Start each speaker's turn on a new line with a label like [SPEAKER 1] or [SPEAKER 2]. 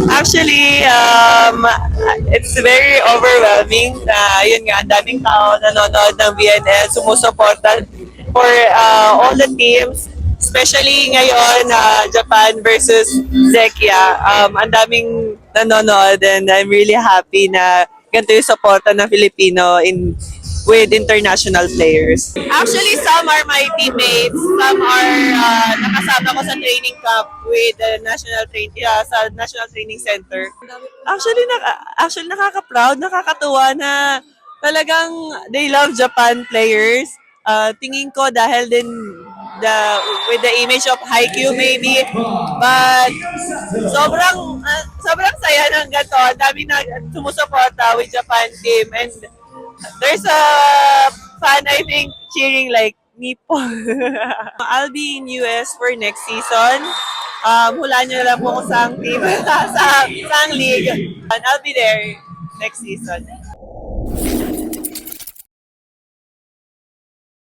[SPEAKER 1] Actually, it's very overwhelming na yun nga, ang daming tao nanonood ng BNL, sumusuporta for all the teams. Especially ngayon, Japan versus Czechia. Ang daming nanonood and I'm really happy na ganito yung suporta ng Filipino with international players. Actually, some are my teammates. Some are nakasama ko sa training camp with the sa National Training Center. Actually nakaka-proud, nakakatuwa na talagang they love Japan players. Tingin ko dahil din the with the image of Haikyuu maybe, but sobrang saya ng ganito. Ang dami na sumusuporta with Japan team and there's a fan, I think, cheering like Nippon. I'll be in US for next season. Hulaan nyo na lang po kung saang team, saang league. And I'll be there next season.